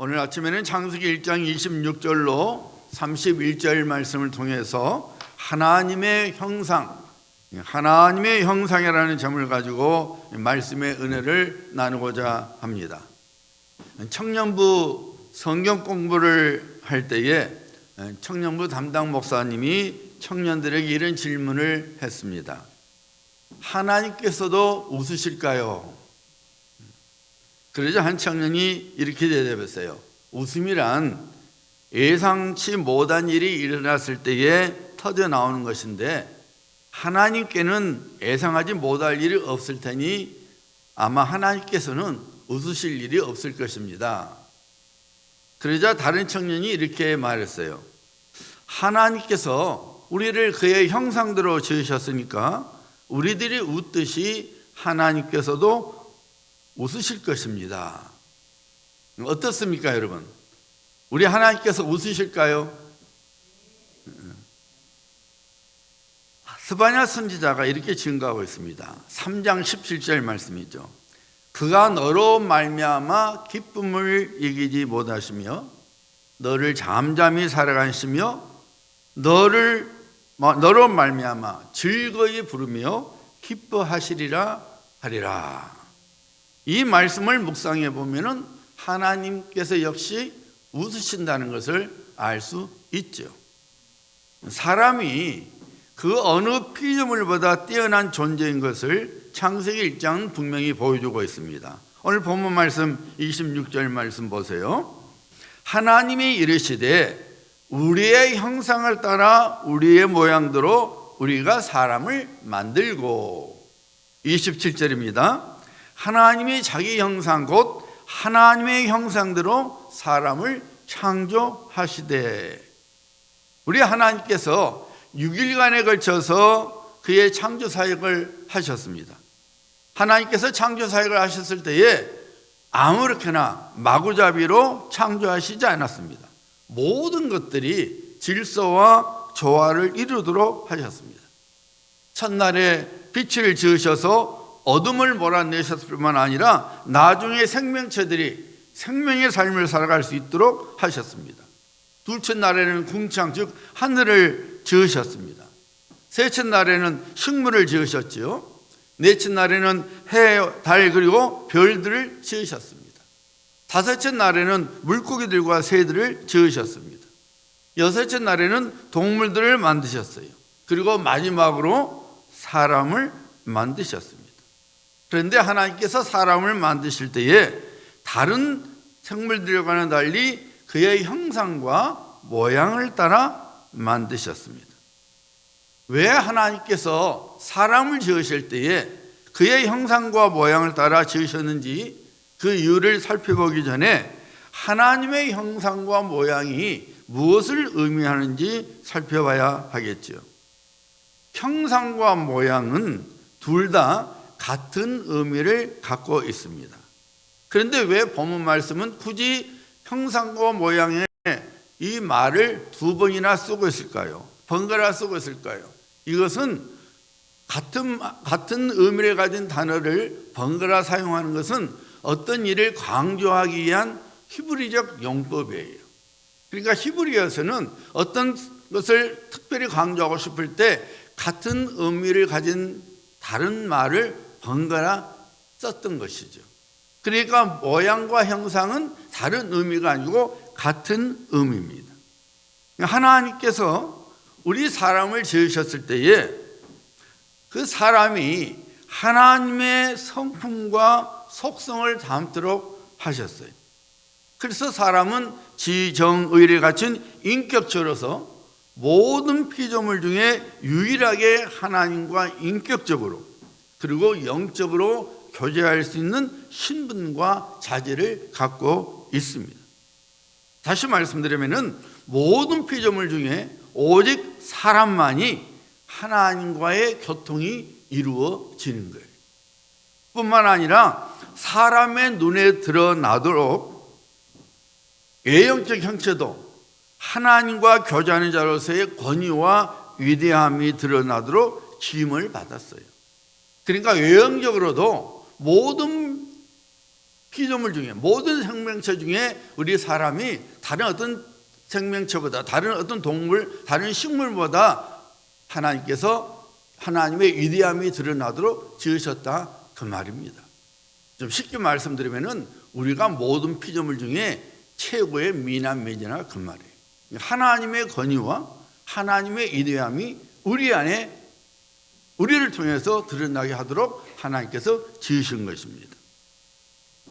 오늘 아침에는 창세기 1장 26절로 31절 말씀을 통해서 하나님의 형상이라는 점을 가지고 말씀의 은혜를 나누고자 합니다. 청년부 성경 공부를 할 때에 청년부 담당 목사님이 청년들에게 이런 질문을 했습니다. 하나님께서도 웃으실까요? 그러자 한 청년이 이렇게 대답했어요. 웃음이란 예상치 못한 일이 일어났을 때에 터져 나오는 것인데 하나님께는 예상하지 못할 일이 없을 테니 아마 하나님께서는 웃으실 일이 없을 것입니다. 그러자 다른 청년이 이렇게 말했어요. 하나님께서 우리를 그의 형상대로 지으셨으니까 우리들이 웃듯이 하나님께서도 웃으실 것입니다. 어떻습니까, 여러분? 우리 하나님께서 웃으실까요? 스바냐 선지자가 이렇게 증거하고 있습니다. 3장 17절 말씀이죠. 그가 너로 말미암아 기쁨을 이기지 못하시며 너를 잠잠히 살아가시며 너로 말미암아 즐거이 부르며 기뻐하시리라 하리라. 이 말씀을 묵상해 보면은 하나님께서 역시 웃으신다는 것을 알 수 있죠. 사람이 그 어느 피조물보다 뛰어난 존재인 것을 창세기 1장은 분명히 보여주고 있습니다. 오늘 본문 말씀 26절 말씀 보세요. 하나님이 이르시되 우리의 형상을 따라 우리의 모양대로 우리가 사람을 만들고. 27절입니다. 하나님이 자기 형상 곧 하나님의 형상대로 사람을 창조하시되. 우리 하나님께서 6일간에 걸쳐서 그의 창조 사역을 하셨습니다. 하나님께서 창조 사역을 하셨을 때에 아무렇게나 마구잡이로 창조하시지 않았습니다. 모든 것들이 질서와 조화를 이루도록 하셨습니다. 첫날에 빛을 지으셔서 어둠을 몰아내셨을 뿐만 아니라 나중에 생명체들이 생명의 삶을 살아갈 수 있도록 하셨습니다. 둘째 날에는 궁창 즉 하늘을 지으셨습니다. 셋째 날에는 식물을 지으셨지요. 넷째 날에는 해, 달 그리고 별들을 지으셨습니다. 다섯째 날에는 물고기들과 새들을 지으셨습니다. 여섯째 날에는 동물들을 만드셨어요. 그리고 마지막으로 사람을 만드셨습니다. 그런데 하나님께서 사람을 만드실 때에 다른 생물들과는 달리 그의 형상과 모양을 따라 만드셨습니다. 왜 하나님께서 사람을 지으실 때에 그의 형상과 모양을 따라 지으셨는지 그 이유를 살펴보기 전에 하나님의 형상과 모양이 무엇을 의미하는지 살펴봐야 하겠죠. 형상과 모양은 둘 다 같은 의미를 갖고 있습니다. 그런데 왜 본문 말씀은 굳이 형상과 모양에 이 말을 두 번이나 쓰고 있을까요? 번갈아 쓰고 있을까요? 이것은 같은 의미를 가진 단어를 번갈아 사용하는 것은 어떤 일을 강조하기 위한 히브리적 용법이에요. 그러니까 히브리어에서는 어떤 것을 특별히 강조하고 싶을 때 같은 의미를 가진 다른 말을 번갈아 썼던 것이죠. 그러니까 모양과 형상은 다른 의미가 아니고 같은 의미입니다. 하나님께서 우리 사람을 지으셨을 때에 그 사람이 하나님의 성품과 속성을 담도록 하셨어요. 그래서 사람은 지정의를 갖춘 인격체로서 모든 피조물 중에 유일하게 하나님과 인격적으로 그리고 영적으로 교제할 수 있는 신분과 자질을 갖고 있습니다. 다시 말씀드리면 모든 피조물 중에 오직 사람만이 하나님과의 교통이 이루어지는 거예요. 뿐만 아니라 사람의 눈에 드러나도록 외형적 형체도 하나님과 교제하는 자로서의 권위와 위대함이 드러나도록 지음을 받았어요. 그러니까 외형적으로도 모든 피조물 중에, 모든 생명체 중에 우리 사람이 다른 어떤 생명체보다, 다른 어떤 동물, 다른 식물보다 하나님께서 하나님의 위대함이 드러나도록 지으셨다, 그 말입니다. 좀 쉽게 말씀드리면은 우리가 모든 피조물 중에 최고의 미남미녀나 그 말이에요. 하나님의 권위와 하나님의 위대함이 우리 안에, 우리를 통해서 드러나게 하도록 하나님께서 지으신 것입니다.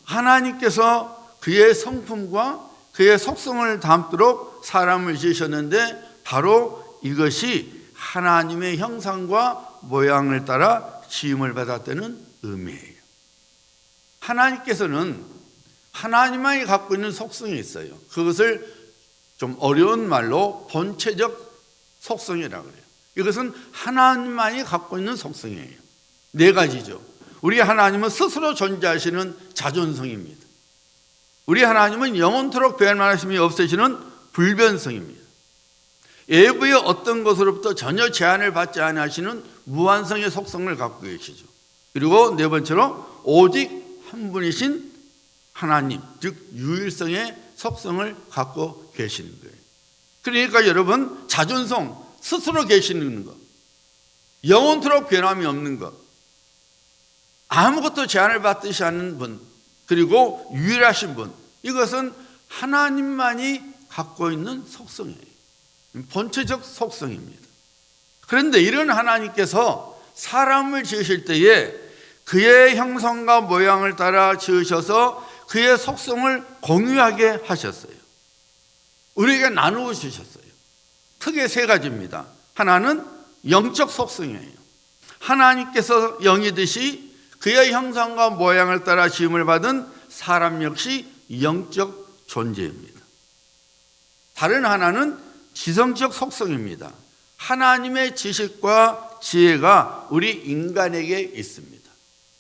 하나님께서 그의 성품과 그의 속성을 담도록 사람을 지으셨는데, 바로 이것이 하나님의 형상과 모양을 따라 지음을 받았다는 의미예요. 하나님께서는 하나님만이 갖고 있는 속성이 있어요. 그것을 좀 어려운 말로 본체적 속성이라고 그래요. 이것은 하나님만이 갖고 있는 속성이에요. 네 가지죠. 우리 하나님은 스스로 존재하시는 자존성입니다. 우리 하나님은 영원토록 변함하심이 없으시는 불변성입니다. 외부의 어떤 것으로부터 전혀 제한을 받지 않으시는 무한성의 속성을 갖고 계시죠. 그리고 네 번째로 오직 한 분이신 하나님, 즉 유일성의 속성을 갖고 계시는 거예요. 그러니까 여러분, 자존성, 스스로 계시는 것, 영원토록 변함이 없는 것, 아무것도 제한을 받지 않는 분, 그리고 유일하신 분, 이것은 하나님만이 갖고 있는 속성이에요. 본체적 속성입니다. 그런데 이런 하나님께서 사람을 지으실 때에 그의 형상과 모양을 따라 지으셔서 그의 속성을 공유하게 하셨어요. 우리에게 나누어 주셨어요. 크게 세 가지입니다. 하나는 영적 속성이에요. 하나님께서 영이듯이 그의 형상과 모양을 따라 지음을 받은 사람 역시 영적 존재입니다. 다른 하나는 지성적 속성입니다. 하나님의 지식과 지혜가 우리 인간에게 있습니다.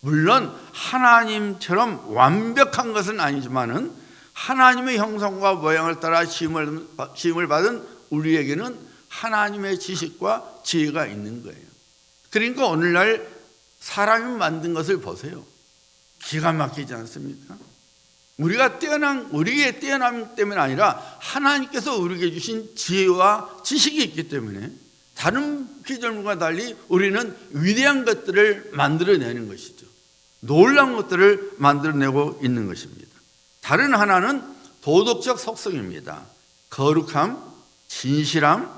물론 하나님처럼 완벽한 것은 아니지만은 하나님의 형상과 모양을 따라 지음을 받은 우리에게는 하나님의 지식과 지혜가 있는 거예요. 그러니까 오늘날 사람이 만든 것을 보세요. 기가 막히지 않습니까? 우리의 뛰어남 때문에 아니라 하나님께서 우리에게 주신 지혜와 지식이 있기 때문에 다른 피조물과 달리 우리는 위대한 것들을 만들어내는 것이죠. 놀라운 것들을 만들어내고 있는 것입니다. 다른 하나는 도덕적 속성입니다. 거룩함, 진실함,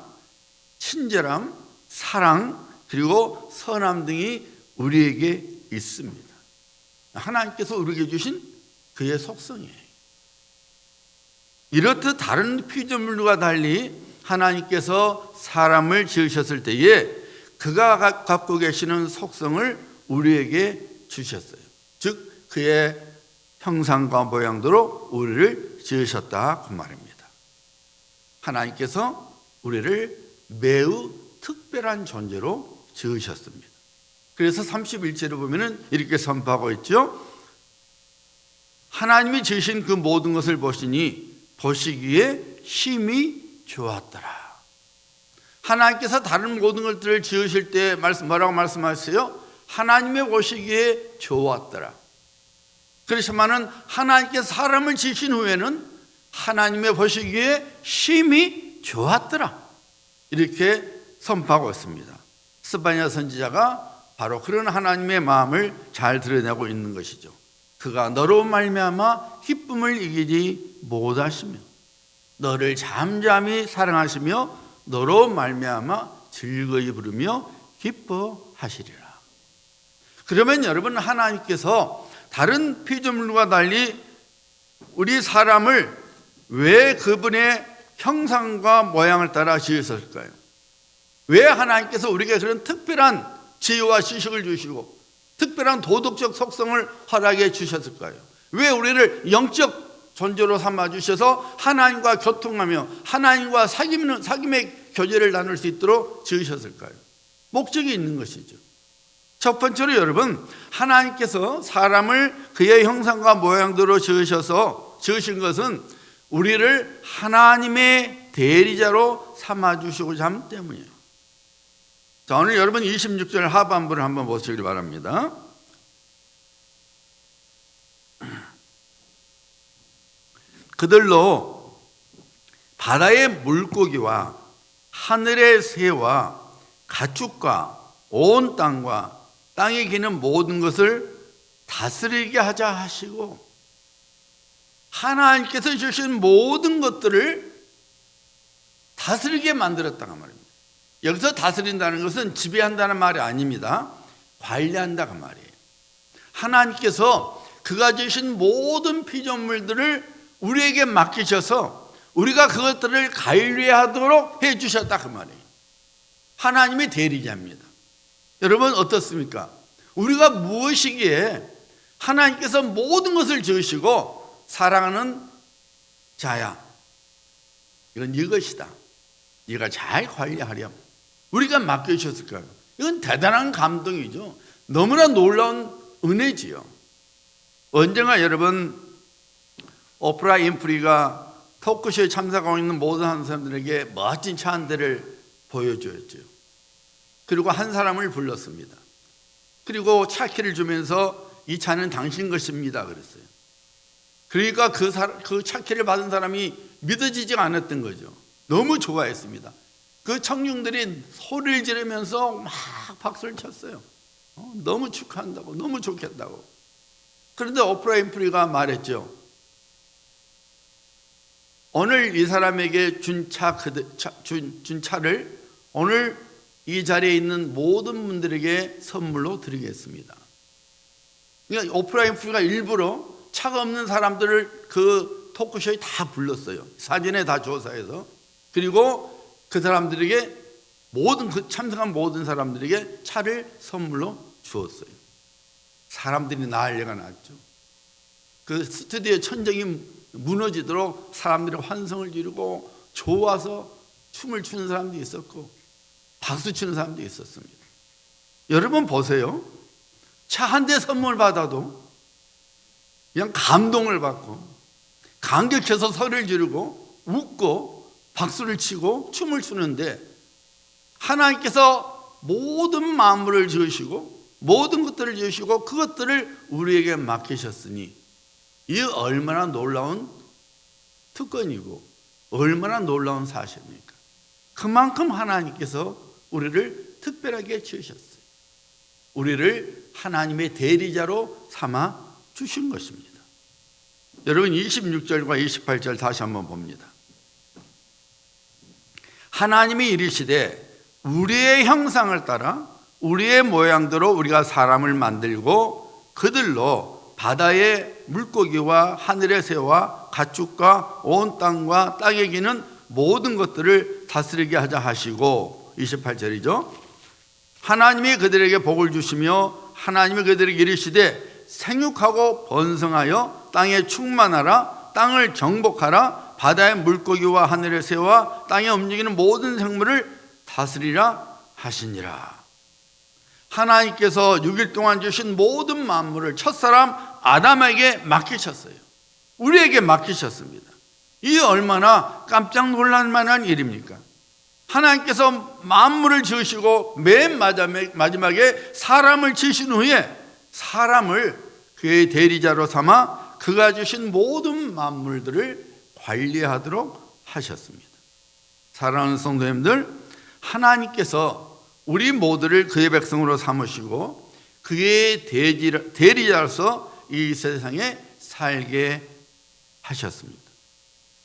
친절함, 사랑, 그리고 선함 등이 우리에게 있습니다. 하나님께서 우리에게 주신 그의 속성이에요. 이렇듯 다른 피조물과 달리 하나님께서 사람을 지으셨을 때에 그가 갖고 계시는 속성을 우리에게 주셨어요. 즉 그의 형상과 모양대로 우리를 지으셨다, 그 말입니다. 하나님께서 우리를 매우 특별한 존재로 지으셨습니다. 그래서 31절에 보면은 이렇게 선포하고 있죠. 하나님이 지으신 그 모든 것을 보시기에 심히 좋았더라. 하나님께서 다른 모든 것들을 지으실 때 뭐라고 말씀하세요? 하나님의 보시기에 좋았더라. 그렇지만은 하나님께서 사람을 지으신 후에는 하나님의 보시기에 심히 좋았더라, 이렇게 선포하고 있습니다. 스바냐 선지자가 바로 그런 하나님의 마음을 잘 드러내고 있는 것이죠. 그가 너로 말미암아 기쁨을 이기지 못하시며 너를 잠잠히 사랑하시며 너로 말미암아 즐거이 부르며 기뻐하시리라. 그러면 여러분, 하나님께서 다른 피조물과 달리 우리 사람을 왜 그분의 형상과 모양을 따라 지으셨을까요? 왜 하나님께서 우리에게 그런 특별한 지혜와 지식을 주시고 특별한 도덕적 속성을 허락해 주셨을까요? 왜 우리를 영적 존재로 삼아주셔서 하나님과 교통하며 하나님과 사귐의 교제를 나눌 수 있도록 지으셨을까요? 목적이 있는 것이죠. 첫 번째로 여러분, 하나님께서 사람을 그의 형상과 모양대로 지으신 것은 우리를 하나님의 대리자로 삼아주시고자 함 때문이에요. 자, 오늘 여러분 26절 하반부를 한번 보시길 바랍니다. 그들로 바다의 물고기와 하늘의 새와 가축과 온 땅과 땅에 기는 모든 것을 다스리게 하자 하시고, 하나님께서 주신 모든 것들을 다스리게 만들었다고 말입니다. 여기서 다스린다는 것은 지배한다는 말이 아닙니다. 관리한다고 말이에요. 하나님께서 그가 주신 모든 피조물들을 우리에게 맡기셔서 우리가 그것들을 관리하도록 해주셨다 그 말이에요. 하나님의 대리자입니다. 여러분 어떻습니까? 우리가 무엇이기에 하나님께서 모든 것을 지으시고 사랑하는 자야, 이건 이것이다, 네가 잘 관리하렴, 우리가 맡겨주셨을까요? 이건 대단한 감동이죠. 너무나 놀라운 은혜지요. 언젠가 여러분 오프라 윈프리가 토크쇼에 참석하고 있는 모든 사람들에게 멋진 차 한 대를 보여주었죠. 그리고 한 사람을 불렀습니다. 그리고 차키를 주면서 이 차는 당신 것입니다 그랬어요. 그러니까 그 차키를 받은 사람이 믿어지지가 않았던 거죠. 너무 좋아했습니다. 그 청중들이 소리를 지르면서 막 박수를 쳤어요. 너무 축하한다고, 너무 좋겠다고. 그런데 오프라 윈프리가 말했죠. 오늘 이 사람에게 준 차를 오늘 이 자리에 있는 모든 분들에게 선물로 드리겠습니다. 그러니까 오프라 윈프리가 일부러 차가 없는 사람들을 그 토크쇼에 다 불렀어요. 사진에 다 조사해서. 그리고 그 사람들에게 그 참석한 모든 사람들에게 차를 선물로 주었어요. 사람들이 난리가 났죠. 그 스튜디오 천정이 무너지도록 사람들이 환성을 지르고 좋아서 춤을 추는 사람도 있었고 박수 치는 사람도 있었습니다. 여러분 보세요. 차 한 대 선물 받아도 그냥 감동을 받고 감격해서 소리를 지르고 웃고 박수를 치고 춤을 추는데, 하나님께서 모든 만물을 지으시고 모든 것들을 지으시고 그것들을 우리에게 맡기셨으니 이 얼마나 놀라운 특권이고 얼마나 놀라운 사실입니까? 그만큼 하나님께서 우리를 특별하게 지으셨어요. 우리를 하나님의 대리자로 삼아 주신 것입니다. 여러분 26절과 28절 다시 한번 봅니다. 하나님이 이르시되 우리의 형상을 따라 우리의 모양대로 우리가 사람을 만들고 그들로 바다의 물고기와 하늘의 새와 가축과 온 땅과 땅에 기는 모든 것들을 다스리게 하자 하시고, 28절이죠. 하나님이 그들에게 복을 주시며 하나님이 그들에게 이르시되 생육하고 번성하여 땅에 충만하라, 땅을 정복하라, 바다의 물고기와 하늘의 새와 땅에 움직이는 모든 생물을 다스리라 하시니라. 하나님께서 6일 동안 주신 모든 만물을 첫사람 아담에게 맡기셨어요. 우리에게 맡기셨습니다. 이 얼마나 깜짝 놀랄 만한 일입니까? 하나님께서 만물을 지으시고 맨 마지막에 사람을 지으신 후에 사람을 그의 대리자로 삼아 그가 주신 모든 만물들을 관리하도록 하셨습니다. 사랑하는 성도님들, 하나님께서 우리 모두를 그의 백성으로 삼으시고 그의 대리자로서 이 세상에 살게 하셨습니다.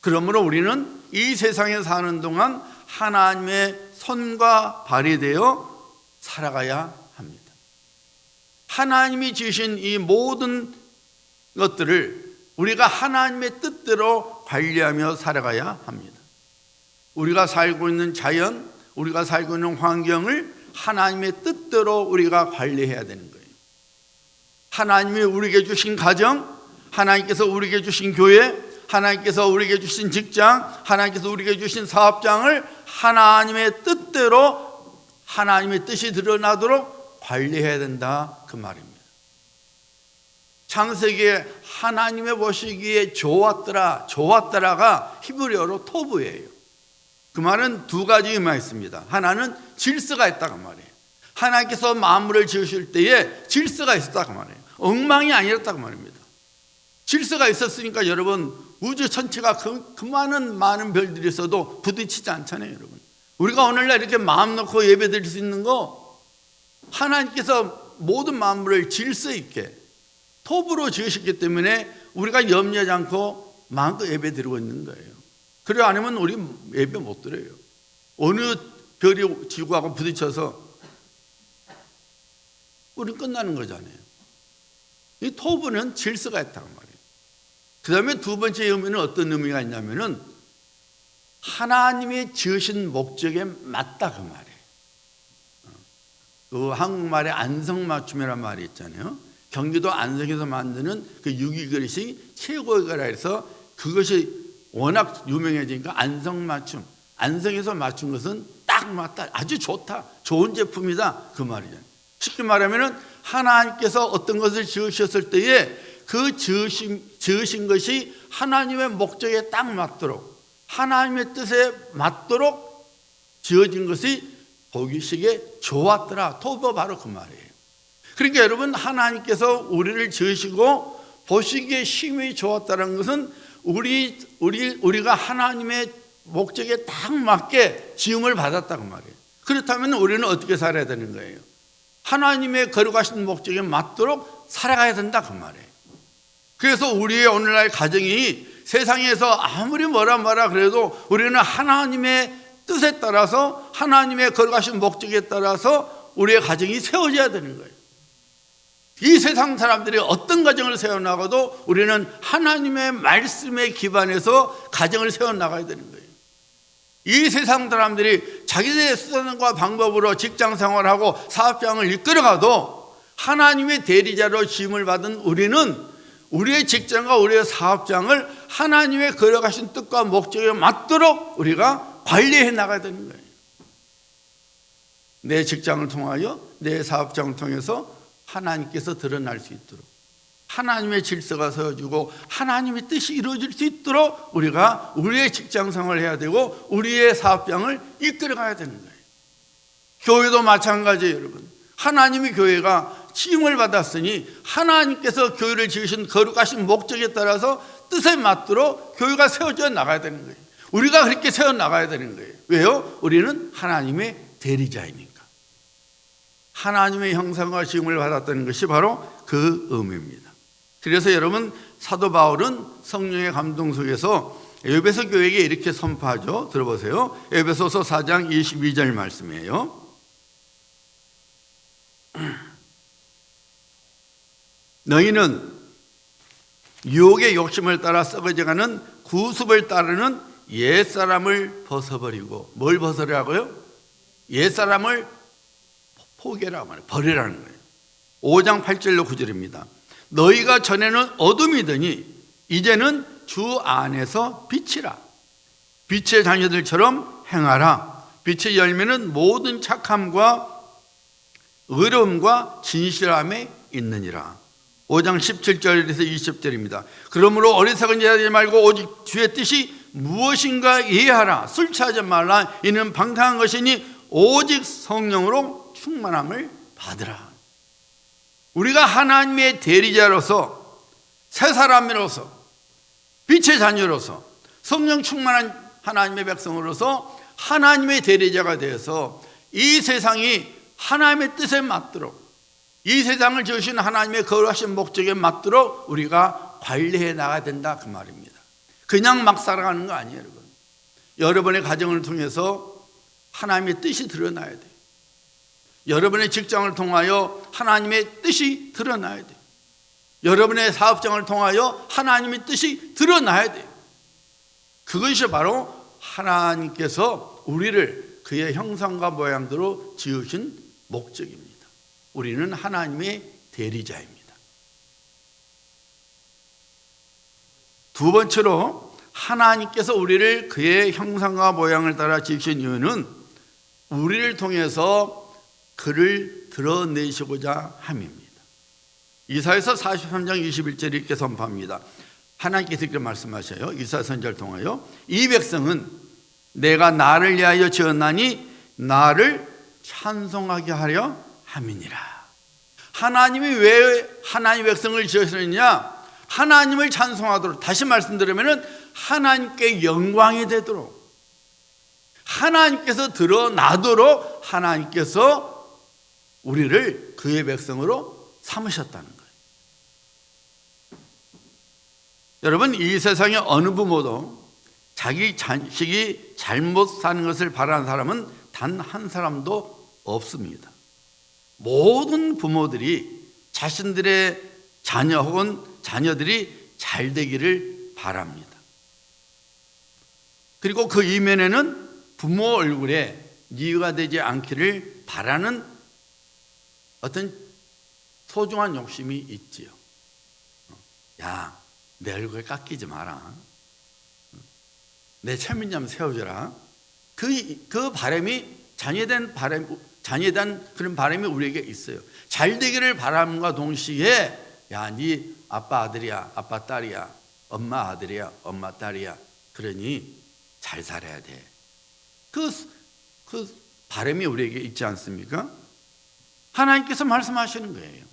그러므로 우리는 이 세상에 사는 동안 하나님의 손과 발이 되어 살아가야 합니다. 하나님이 지으신 이 모든 것들을 우리가 하나님의 뜻대로 관리하며 살아가야 합니다. 우리가 살고 있는 자연, 우리가 살고 있는 환경을 하나님의 뜻대로 우리가 관리해야 되는 거예요. 하나님이 우리에게 주신 가정, 하나님께서 우리에게 주신 교회, 하나님께서 우리에게 주신 직장, 하나님께서 우리에게 주신 사업장을 하나님의 뜻대로 하나님의 뜻이 드러나도록 관리해야 된다 그 말입니다. 창세기에 하나님의 보시기에 좋았더라가 히브리어로 토브예요. 그 말은 두 가지 의미가 있습니다. 하나는 질서가 있다고 말이에요. 하나님께서 만물을 지으실 때에 질서가 있었다고 말이에요. 엉망이 아니었다고 말입니다. 질서가 있었으니까 여러분 우주 전체가 그 많은 별들이 있어도 부딪히지 않잖아요, 여러분. 우리가 오늘날 이렇게 마음 놓고 예배 드릴 수 있는 거, 하나님께서 모든 만물을 질서 있게 톱으로 지으셨기 때문에 우리가 염려하지 않고 마음껏 예배 드리고 있는 거예요. 그래 아니면 우리 예배 못 드려요. 어느 별이 지구하고 부딪혀서 우리는 끝나는 거잖아요. 이 톱은 질서가 있다고 말이에요. 그 다음에 두 번째 의미는 어떤 의미가 있냐면은 하나님이 지으신 목적에 맞다 그 말이에요. 그 한국말에 안성맞춤이라는 말이 있잖아요. 경기도 안성에서 만드는 그 유기그릇이 최고의 거라 해서 그것이 워낙 유명해지니까 안성맞춤. 안성에서 맞춘 것은 딱 맞다. 아주 좋다. 좋은 제품이다. 그 말이잖아요. 쉽게 말하면 하나님께서 어떤 것을 지으셨을 때에 그 지으신 것이 하나님의 목적에 딱 맞도록 하나님의 뜻에 맞도록 지어진 것이 보기시기에 좋았더라. 토보 바로 그 말이에요. 그러니까 여러분 하나님께서 우리를 지으시고 보시기에 심히 좋았다는 것은 우리가 하나님의 목적에 딱 맞게 지음을 받았다고 말이에요. 그렇다면 우리는 어떻게 살아야 되는 거예요? 하나님의 거룩하신 목적에 맞도록 살아가야 된다 그 말이에요. 그래서 우리의 오늘날 가정이 세상에서 아무리 뭐라 그래도 우리는 하나님의 뜻에 따라서 하나님의 거룩하신 목적에 따라서 우리의 가정이 세워져야 되는 거예요. 이 세상 사람들이 어떤 가정을 세워나가도 우리는 하나님의 말씀에 기반해서 가정을 세워나가야 되는 거예요. 이 세상 사람들이 자기들의 수단과 방법으로 직장 생활하고 사업장을 이끌어가도 하나님의 대리자로 지음을 받은 우리는 우리의 직장과 우리의 사업장을 하나님의 거룩하신 뜻과 목적에 맞도록 우리가 관리해 나가야 되는 거예요. 내 직장을 통하여 내 사업장을 통해서 하나님께서 드러날 수 있도록 하나님의 질서가 세워지고 하나님의 뜻이 이루어질 수 있도록 우리가 우리의 직장 생활을 해야 되고 우리의 사업장을 이끌어가야 되는 거예요. 교회도 마찬가지예요, 여러분. 하나님의 교회가 지음을 받았으니 하나님께서 교회를 지으신 거룩하신 목적에 따라서 뜻에 맞도록 교회가 세워져 나가야 되는 거예요. 우리가 그렇게 세워 나가야 되는 거예요. 왜요? 우리는 하나님의 대리자이니까. 하나님의 형상과 지음을 받았다는 것이 바로 그 의미입니다. 그래서 여러분 사도 바울은 성령의 감동 속에서 에베소 교회에게 이렇게 선포하죠. 들어보세요. 에베소서 4장 22절 말씀이에요. 너희는 유혹의 욕심을 따라 썩어져가는 구습을 따르는 옛사람을 벗어버리고 뭘 벗으라고요? 옛사람을 포기하라고 말해요. 버리라는 거예요. 5장 8절로 9절입니다. 너희가 전에는 어둠이더니 이제는 주 안에서 빛이라. 빛의 자녀들처럼 행하라. 빛의 열매는 모든 착함과 의로움과 진실함에 있느니라. 5장 17절에서 20절입니다. 그러므로 어리석은 자 되지 말고 오직 주의 뜻이 무엇인가 이해하라. 술 취하지 말라. 이는 방탕한 것이니 오직 성령으로 충만함을 받으라. 우리가 하나님의 대리자로서 새 사람으로서 빛의 자녀로서 성령 충만한 하나님의 백성으로서 하나님의 대리자가 되어서 이 세상이 하나님의 뜻에 맞도록 이 세상을 지으신 하나님의 거룩하신 목적에 맞도록 우리가 관리해 나가야 된다 그 말입니다. 그냥 막 살아가는 거 아니에요, 여러분. 여러분의 가정을 통해서 하나님의 뜻이 드러나야 돼요. 여러분의 직장을 통하여 하나님의 뜻이 드러나야 돼요. 여러분의 사업장을 통하여 하나님의 뜻이 드러나야 돼요. 그것이 바로 하나님께서 우리를 그의 형상과 모양대로 지으신 목적입니다. 우리는 하나님의 대리자입니다. 두 번째로 하나님께서 우리를 그의 형상과 모양을 따라 지으신 이유는 우리를 통해서 그를 드러내시고자 함입니다. 이사야서 43장 21절 이렇게 선포합니다. 하나님께서 이렇게 말씀하셔요. 이사야 선지자를 통하여 이 백성은 내가 나를 위하여 지었나니 나를 찬송하게 하려 함이니라. 하나님이 왜 하나님의 백성을 지으셨느냐? 하나님을 찬송하도록, 다시 말씀드리면 하나님께 영광이 되도록, 하나님께서 드러나도록 하나님께서 우리를 그의 백성으로 삼으셨다는 거예요. 여러분, 이 세상에 어느 부모도 자기 자식이 잘못 사는 것을 바라는 사람은 단 한 사람도 없습니다. 모든 부모들이 자신들의 자녀 혹은 자녀들이 잘 되기를 바랍니다. 그리고 그 이면에는 부모 얼굴에 미우가 되지 않기를 바라는 어떤 소중한 욕심이 있지요. 야, 내 얼굴 깎이지 마라. 내 체면좀 세워줘라. 그 바람이 자녀된 그런 바람이 우리에게 있어요. 잘 되기를 바람과 동시에, 야, 네 아빠 아들이야, 아빠 딸이야, 엄마 아들이야, 엄마 딸이야. 그러니 잘 살아야 돼. 그 바람이 우리에게 있지 않습니까? 하나님께서 말씀하시는 거예요.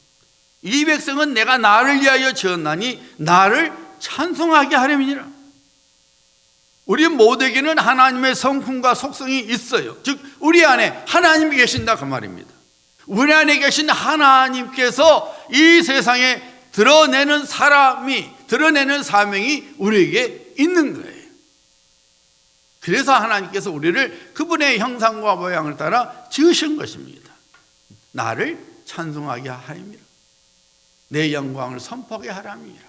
이 백성은 내가 나를 위하여 지었나니 나를 찬송하게 하려니라. 우리 모두에게는 하나님의 성품과 속성이 있어요. 즉 우리 안에 하나님이 계신다 그 말입니다. 우리 안에 계신 하나님께서 이 세상에 드러내는 사명이 우리에게 있는 거예요. 그래서 하나님께서 우리를 그분의 형상과 모양을 따라 지으신 것입니다. 나를 찬송하게 하림이라. 내 영광을 선포하게 하람이라.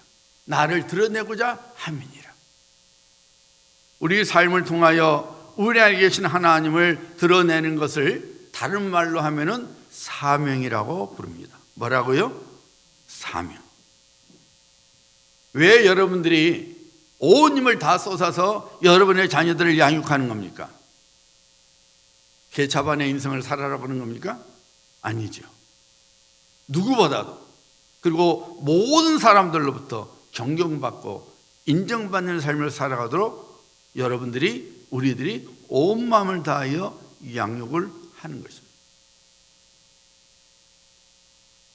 나를 드러내고자 함이니라. 우리 삶을 통하여 우리 안에 계신 하나님을 드러내는 것을 다른 말로 하면은 사명이라고 부릅니다. 뭐라고요? 사명. 왜 여러분들이 온 힘을 다 쏟아서 여러분의 자녀들을 양육하는 겁니까? 개차반의 인생을 살아라 보는 겁니까? 아니죠. 누구보다도, 그리고 모든 사람들로부터 존경받고 인정받는 삶을 살아가도록 우리들이 온 마음을 다하여 양육을 하는 것입니다.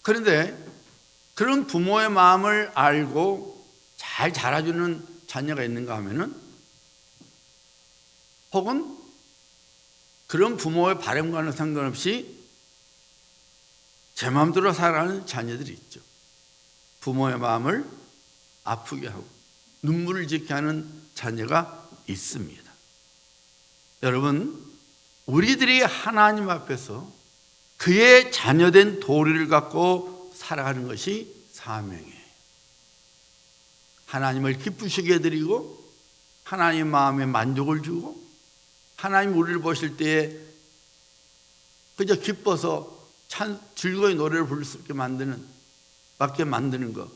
그런데 그런 부모의 마음을 알고 잘 자라주는 자녀가 있는가 하면은, 혹은 그런 부모의 바람과는 상관없이 제 마음대로 살아가는 자녀들이 있죠. 부모의 마음을 아프게 하고 눈물을 짓게 하는 자녀가 있습니다. 여러분, 우리들이 하나님 앞에서 그의 자녀된 도리를 갖고 살아가는 것이 사명이에요. 하나님을 기쁘시게 해드리고 하나님 마음에 만족을 주고 하나님 우리를 보실 때에 그저 기뻐서 즐거이 노래를 부를 수 있게 만드는 것,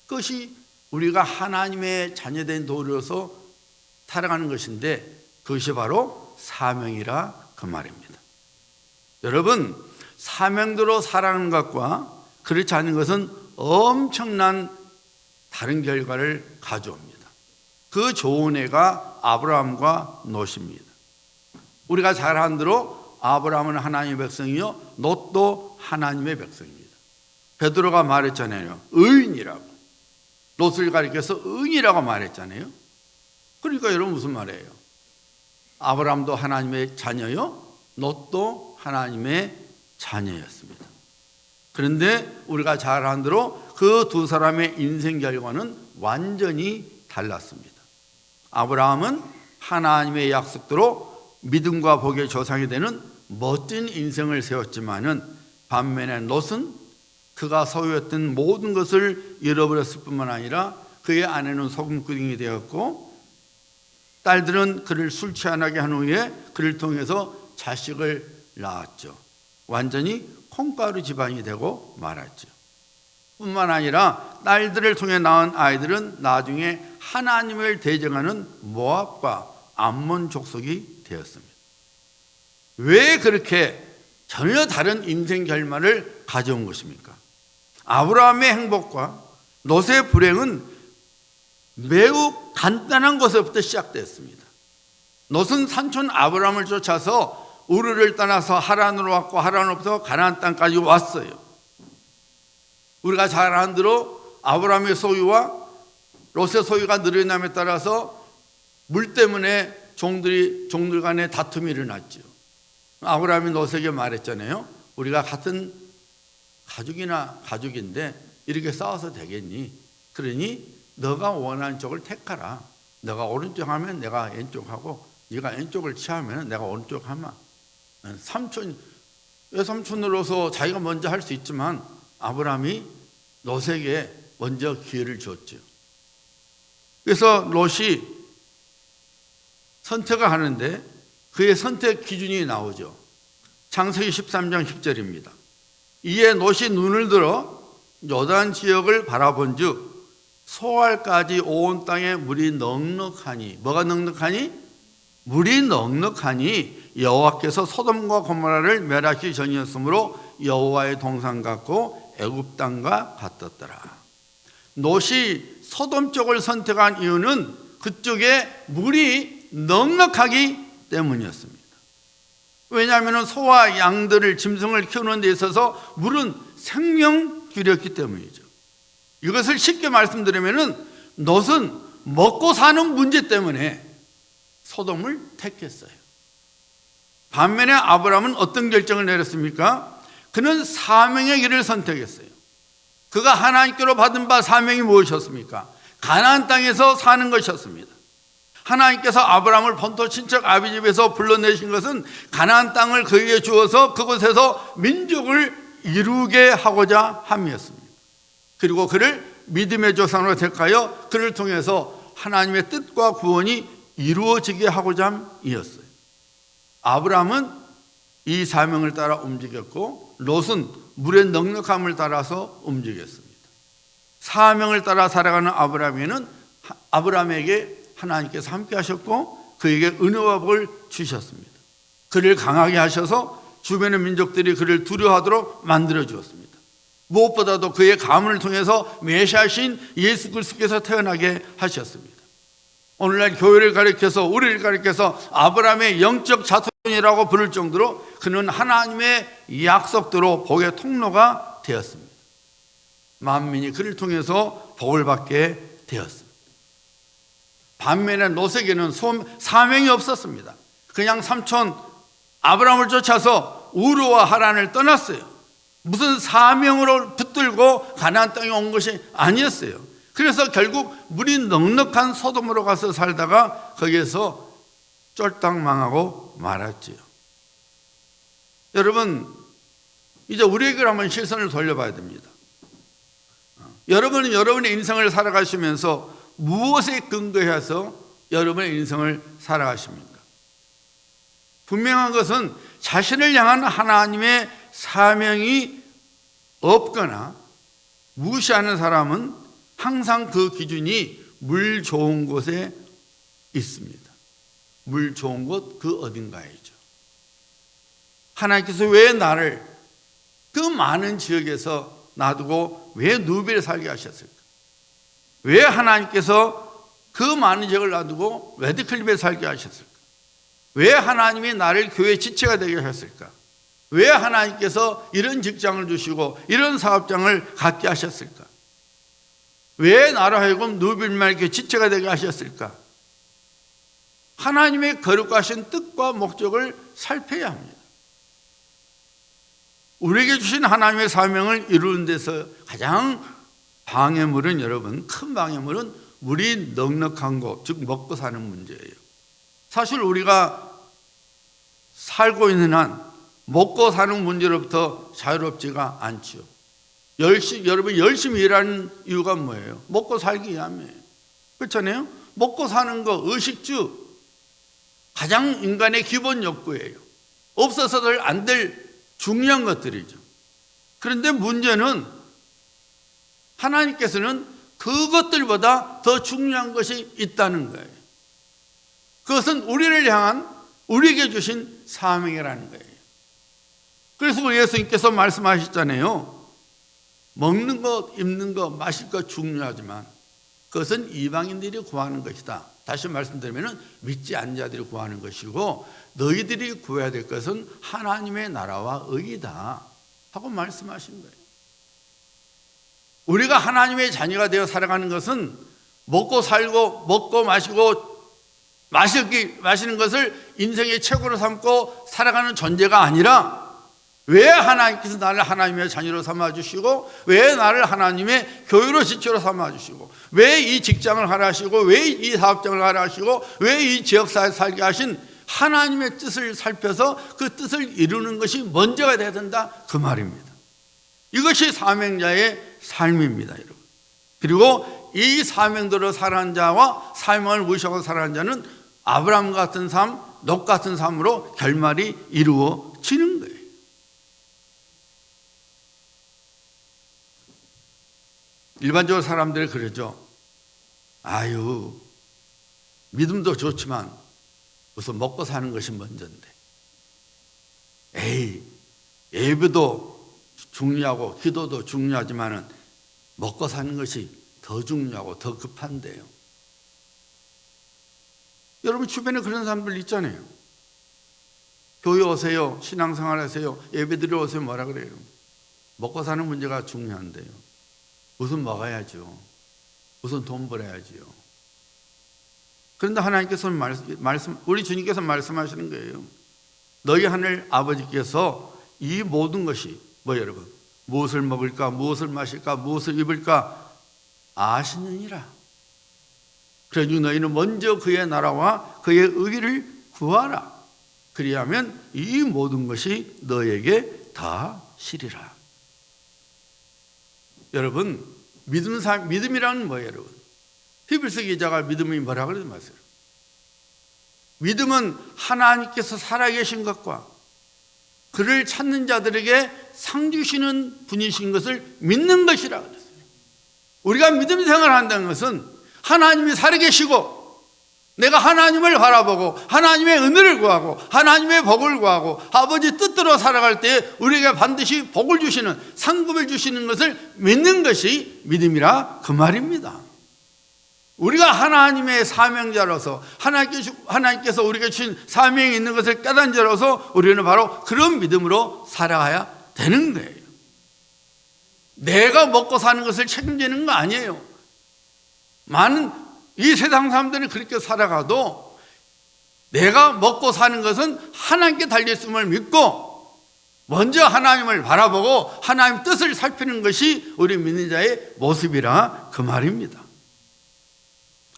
그것이 우리가 하나님의 자녀된 도리로서 살아가는 것인데, 그것이 바로 사명이라 그 말입니다. 여러분, 사명대로 살아가는 것과 그렇지 않은 것은 엄청난 다른 결과를 가져옵니다. 그 좋은 애가 아브라함과 롯입니다. 우리가 잘 아는 대로 아브라함은 하나님의 백성이요 롯도 하나님의 백성입니다. 베드로가 말했잖아요. 의인이라고. 롯을 가리켜서 의인이라고 말했잖아요. 그러니까 여러분 무슨 말이에요? 아브라함도 하나님의 자녀요, 롯도 하나님의 자녀였습니다. 그런데 우리가 잘 아는 대로 그 두 사람의 인생 결과는 완전히 달랐습니다. 아브라함은 하나님의 약속대로 믿음과 복의 조상이 되는 멋진 인생을 세웠지만은, 반면에 롯은 그가 소유했던 모든 것을 잃어버렸을 뿐만 아니라 그의 아내는 소금구덩이 되었고, 딸들은 그를 술 취하게 한 후에 그를 통해서 자식을 낳았죠. 완전히 콩가루 집안이 되고 말았죠. 뿐만 아니라 딸들을 통해 낳은 아이들은 나중에 하나님을 대적하는 모압과 암몬 족속이 되었습니다. 왜 그렇게 전혀 다른 인생 결말을 가져온 것입니까? 아브라함의 행복과 롯의 불행은 매우 간단한 것부터 시작됐습니다. 롯은 삼촌 아브라함을 쫓아서 우르를 떠나서 하란으로 왔고, 하란으로부터 가나안 땅까지 왔어요. 우리가 잘 아는 대로 아브라함의 소유와 롯의 소유가 늘어남에 따라서 물 때문에 종들 간에 다툼이 일어났죠. 아브라함이 롯에게 말했잖아요. 우리가 같은 가족인데 이렇게 싸워서 되겠니? 그러니 너가 원하는 쪽을 택하라. 너가 오른쪽 하면 내가 왼쪽 하고, 네가 왼쪽을 취하면 내가 오른쪽 하마. 외삼촌으로서 자기가 먼저 할 수 있지만 아브라함이 롯에게 먼저 기회를 줬죠. 그래서 롯이 선택을 하는데 그의 선택 기준이 나오죠. 창세기 13장 10절입니다. 이에 롯이 눈을 들어 요단 지역을 바라본즉 소알까지 온 땅에 물이 넉넉하니, 뭐가 넉넉하니? 물이 넉넉하니 여호와께서 소돔과 고모라를 멸하시기 전이었으므로 여호와의 동산 같고 애굽 땅과 같았더라. 롯이 소돔 쪽을 선택한 이유는 그쪽에 물이 넉넉하기 때문이었습니다. 왜냐하면 소와 양들을, 짐승을 키우는 데 있어서 물은 생명줄이었기 때문이죠. 이것을 쉽게 말씀드리면 롯은 먹고 사는 문제 때문에 소돔을 택했어요. 반면에 아브라함은 어떤 결정을 내렸습니까? 그는 사명의 길을 선택했어요. 그가 하나님께로 받은 바 사명이 무엇이었습니까? 가나안 땅에서 사는 것이었습니다. 하나님께서 아브라함을 본토 친척 아비 집에서 불러내신 것은 가나안 땅을 그에게 주어서 그곳에서 민족을 이루게 하고자 함이었습니다. 그리고 그를 믿음의 조상으로 택하여 그를 통해서 하나님의 뜻과 구원이 이루어지게 하고자 함이었어요. 아브라함은 이 사명을 따라 움직였고 롯은 물의 넉넉함을 따라서 움직였습니다. 사명을 따라 살아가는 아브라함에게 하나님께서 함께 하셨고 그에게 은혜와 복을 주셨습니다. 그를 강하게 하셔서 주변의 민족들이 그를 두려워하도록 만들어 주었습니다. 무엇보다도 그의 가문을 통해서 메시아신 예수 그리스도께서 태어나게 하셨습니다. 오늘날 교회를 가리켜서, 우리를 가리켜서 아브라함의 영적 자손이라고 부를 정도로 그는 하나님의 약속대로 복의 통로가 되었습니다. 만민이 그를 통해서 복을 받게 되었습니다. 반면에 롯에게는 사명이 없었습니다. 그냥 삼촌 아브라함을 쫓아서 우르와 하란을 떠났어요. 무슨 사명으로 붙들고 가나안 땅에 온 것이 아니었어요. 그래서 결국 물이 넉넉한 소돔으로 가서 살다가 거기에서 쫄딱 망하고 말았지요. 여러분, 이제 우리에게 한번 시선을 돌려봐야 됩니다. 여러분은 여러분의 인생을 살아가시면서 무엇에 근거해서 여러분의 인생을 살아가십니까? 분명한 것은 자신을 향한 하나님의 사명이 없거나 무시하는 사람은 항상 그 기준이 물 좋은 곳에 있습니다. 물 좋은 곳 그 어딘가이죠. 하나님께서 왜 나를 그 많은 지역에서 놔두고 왜 누비를 살게 하셨을까? 왜 하나님께서 그 많은 지역을 놔두고 레드클립에 살게 하셨을까? 왜 하나님이 나를 교회 지체가 되게 하셨을까? 왜 하나님께서 이런 직장을 주시고 이런 사업장을 갖게 하셨을까? 왜 나로 하여금 누빌만 이렇게 지체가 되게 하셨을까? 하나님의 거룩하신 뜻과 목적을 살펴야 합니다. 우리에게 주신 하나님의 사명을 이루는 데서 가장 방해물은, 여러분, 큰 방해물은 물이 넉넉한 곳, 즉 먹고 사는 문제예요. 사실 우리가 살고 있는 한 먹고 사는 문제로부터 자유롭지가 않죠. 여러분 열심히 일하는 이유가 뭐예요? 먹고 살기 위함이에요. 그렇잖아요? 먹고 사는 거, 의식주, 가장 인간의 기본 욕구예요. 없어서는 안 될 중요한 것들이죠. 그런데 문제는 하나님께서는 그것들보다 더 중요한 것이 있다는 거예요. 그것은 우리를 향한, 우리에게 주신 사명이라는 거예요. 그래서 예수님께서 말씀하셨잖아요. 먹는 것, 입는 것, 마실 것 중요하지만 그것은 이방인들이 구하는 것이다. 다시 말씀드리면 믿지 않는 자들이 구하는 것이고 너희들이 구해야 될 것은 하나님의 나라와 의이다 하고 말씀하신 거예요. 우리가 하나님의 자녀가 되어 살아가는 것은 먹고 살고 먹고 마시고 마시는 것을 인생의 최고로 삼고 살아가는 존재가 아니라 왜 하나님께서 나를 하나님의 자녀로 삼아주시고 왜 나를 하나님의 교회로 지체로 삼아주시고 왜 이 직장을 하라 하시고 왜 이 사업장을 하라 하시고 왜 이 지역사회에 살게 하신 하나님의 뜻을 살펴서 그 뜻을 이루는 것이 먼저가 되어야 된다, 그 말입니다. 이것이 사명자의 삶입니다, 여러분. 그리고 이 사명대로 살아가는 자와 사명을 무시하고 살아가는 자는 아브라함 같은 삶, 롯 같은 삶으로 결말이 이루어지는 거예요. 일반적으로 사람들이 그러죠. 아유, 믿음도 좋지만 우선 먹고 사는 것이 먼저인데. 에이, 예배도 중요하고 기도도 중요하지만은 먹고 사는 것이 더 중요하고 더 급한데요. 여러분 주변에 그런 사람들 있잖아요. 교회 오세요, 신앙생활 하세요, 예배 드리러 오세요, 뭐라 그래요? 먹고 사는 문제가 중요한데요. 우선 먹어야죠. 우선 돈 벌어야지요. 그런데 하나님께서 우리 주님께서 말씀하시는 거예요. 너희 하늘 아버지께서 이 모든 것이 여러분? 무엇을 먹을까, 무엇을 마실까, 무엇을 입을까 아시느니라. 그러니 너희는 먼저 그의 나라와 그의 의를 구하라. 그리하면 이 모든 것이 너에게 다 시리라. 여러분, 믿음이란 뭐예요, 여러분? 히브리서 기자가 믿음이 뭐라 그러지 마세요. 믿음은 하나님께서 살아계신 것과 그를 찾는 자들에게 상 주시는 분이신 것을 믿는 것이라 그랬어요. 우리가 믿음 생활을 한다는 것은 하나님이 살아계시고 내가 하나님을 바라보고 하나님의 은혜를 구하고 하나님의 복을 구하고 아버지 뜻대로 살아갈 때 우리에게 반드시 복을 주시는 상급을 주시는 것을 믿는 것이 믿음이라 그 말입니다. 우리가 하나님의 사명자로서 하나님께서 우리에게 주신 사명이 있는 것을 깨닫는 자로서 우리는 바로 그런 믿음으로 살아가야 되는 거예요. 내가 먹고 사는 것을 책임지는 거 아니에요. 많은 이 세상 사람들은 그렇게 살아가도 내가 먹고 사는 것은 하나님께 달려있음을 믿고 먼저 하나님을 바라보고 하나님 뜻을 살피는 것이 우리 믿는 자의 모습이라 그 말입니다.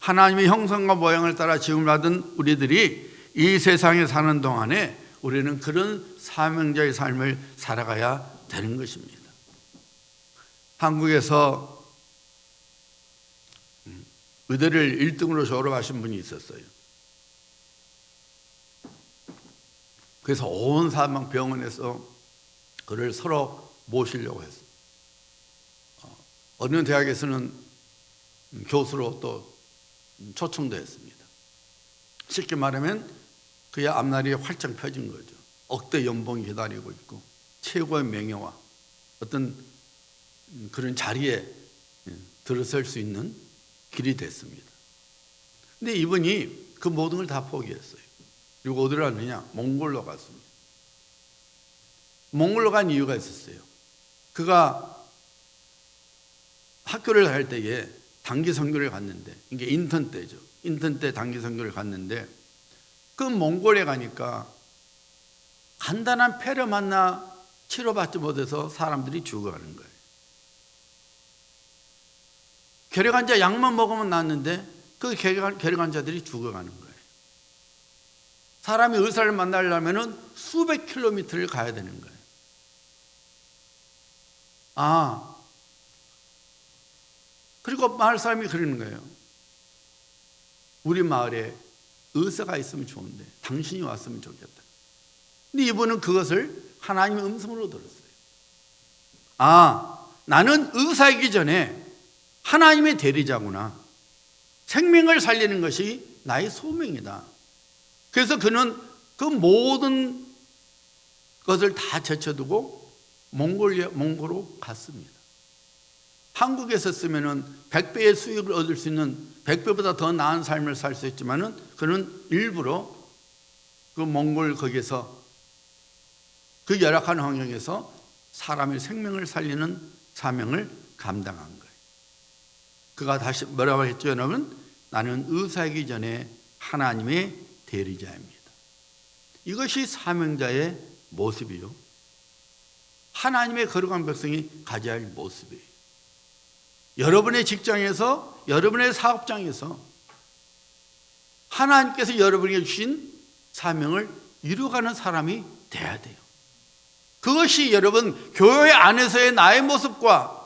하나님의 형상과 모양을 따라 지음을 받은 우리들이 이 세상에 사는 동안에 우리는 그런 사명자의 삶을 살아가야 되는 것입니다. 한국에서 의대를 1등으로 졸업하신 분이 있었어요. 그래서 온 사방 병원에서 그를 서로 모시려고 했어요. 어느 대학에서는 교수로 또 초청도 했습니다. 쉽게 말하면 그의 앞날이 활짝 펴진 거죠. 억대 연봉이 기다리고 있고 최고의 명예와 어떤 그런 자리에 들어설 수 있는 길이 됐습니다. 근데 이분이 그 모든 걸 다 포기했어요. 그리고 어디로 갔느냐? 몽골로 갔습니다. 몽골로 간 이유가 있었어요. 그가 학교를 갈 때에 단기 선교를 갔는데, 이게 인턴 때죠. 인턴 때 단기 선교를 갔는데 그 몽골에 가니까 간단한 폐렴 하나 치료받지 못해서 사람들이 죽어가는 거예요. 궤력환자 약만 먹으면 낫는데 그 궤력환자들이 죽어가는 거예요. 사람이 의사를 만나려면 수백 킬로미터를 가야 되는 거예요. 그리고 마을 사람이 그러는 거예요. 우리 마을에 의사가 있으면 좋은데 당신이 왔으면 좋겠다. 근데 이분은 그것을 하나님의 음성으로 들었어요. 나는 의사이기 전에 하나님의 대리자구나. 생명을 살리는 것이 나의 소명이다. 그래서 그는 그 모든 것을 다 제쳐두고 몽골로 갔습니다. 한국에서 쓰면은 100배의 수익을 얻을 수 있는 100배보다 더 나은 삶을 살 수 있지만은 그는 일부러 그 몽골 거기에서 그 열악한 환경에서 사람의 생명을 살리는 사명을 감당한 거예요. 그가 다시 뭐라고 했죠, 여러분? 나는 의사이기 전에 하나님의 대리자입니다. 이것이 사명자의 모습이요, 하나님의 거룩한 백성이 가져야 할 모습이에요. 여러분의 직장에서, 여러분의 사업장에서 하나님께서 여러분에게 주신 사명을 이루어가는 사람이 돼야 돼요. 그것이 여러분 교회 안에서의 나의 모습과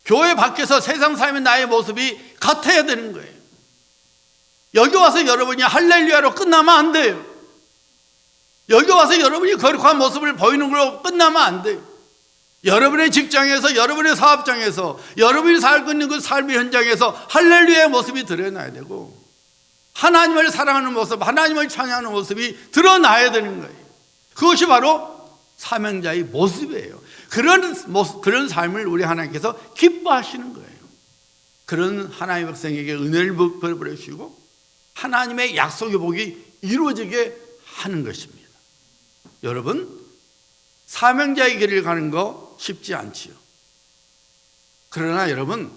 교회 밖에서 세상 삶의 나의 모습이 같아야 되는 거예요. 여기 와서 여러분이 할렐루야로 끝나면 안 돼요. 여기 와서 여러분이 거룩한 모습을 보이는 걸로 끝나면 안 돼요. 여러분의 직장에서, 여러분의 사업장에서, 여러분이 살고 있는 그 삶의 현장에서 할렐루야의 모습이 드러나야 되고, 하나님을 사랑하는 모습, 하나님을 찬양하는 모습이 드러나야 되는 거예요. 그것이 바로 사명자의 모습이에요. 그런 삶을 우리 하나님께서 기뻐하시는 거예요. 그런 하나님의 백성에게 은혜를 베풀어 주시고 하나님의 약속의 복이 이루어지게 하는 것입니다. 여러분, 사명자의 길을 가는 거 쉽지 않지요. 그러나 여러분,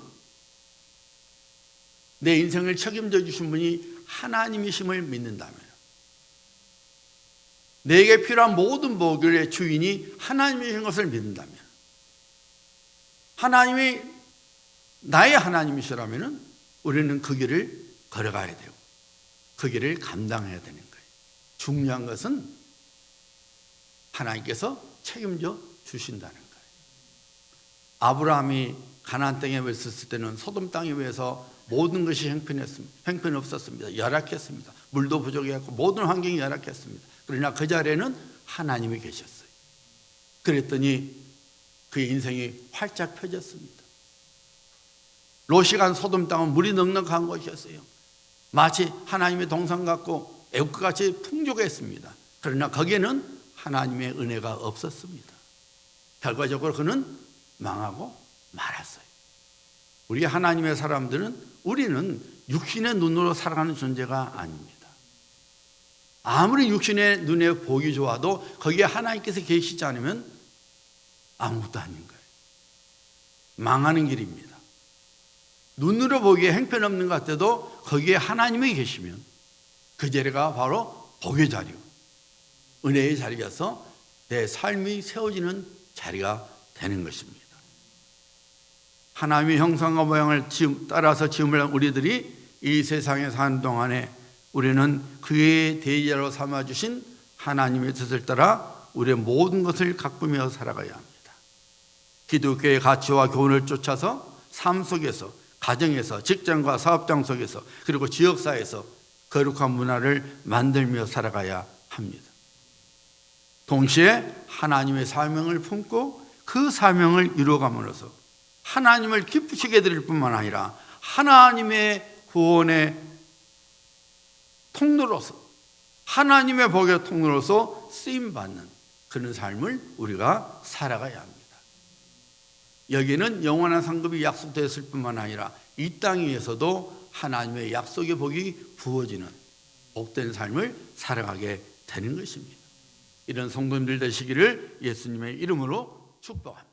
내 인생을 책임져 주신 분이 하나님이심을 믿는다면, 내게 필요한 모든 복의 주인이 하나님이신 것을 믿는다면, 하나님이 나의 하나님이시라면 우리는 그 길을 걸어가야 되고 그 길을 감당해야 되는 거예요. 중요한 것은 하나님께서 책임져 주신다는 거예요. 아브라함이 가나안 땅에 있었을 때는 소돔 땅에 비해서 모든 것이 형편없었습니다. 열악했습니다. 물도 부족했고 모든 환경이 열악했습니다. 그러나 그 자리에는 하나님이 계셨어요. 그랬더니 그의 인생이 활짝 펴졌습니다. 롯이 간 소돔 땅은 물이 넉넉한 곳이었어요. 마치 하나님의 동산 같고 애국같이 풍족했습니다. 그러나 거기에는 하나님의 은혜가 없었습니다. 결과적으로 그는 망하고 말았어요. 우리 하나님의 사람들은, 우리는 육신의 눈으로 살아가는 존재가 아닙니다. 아무리 육신의 눈에 보기 좋아도 거기에 하나님께서 계시지 않으면 아무것도 아닌 거예요. 망하는 길입니다. 눈으로 보기에 형편없는 것 같아도 거기에 하나님이 계시면 그 자리가 바로 복의 자리고 은혜의 자리여서 내 삶이 세워지는 자리가 되는 것입니다. 하나님의 형상과 모양을 따라서 지음을 한 우리들이 이 세상에 사는 동안에 우리는 그의 대리자로 삼아주신 하나님의 뜻을 따라 우리의 모든 것을 가꾸며 살아가야 합니다. 기독교의 가치와 교훈을 쫓아서 삶 속에서, 가정에서, 직장과 사업장 속에서, 그리고 지역사회에서 거룩한 문화를 만들며 살아가야 합니다. 동시에 하나님의 사명을 품고 그 사명을 이루어감으로써 하나님을 기쁘시게 드릴 뿐만 아니라 하나님의 구원의 통로로서, 하나님의 복의 통로로서 쓰임받는 그런 삶을 우리가 살아가야 합니다. 여기는 영원한 상급이 약속되었을 뿐만 아니라 이 땅 위에서도 하나님의 약속의 복이 부어지는 복된 삶을 살아가게 되는 것입니다. 이런 성도님들 되시기를 예수님의 이름으로 축복합니다.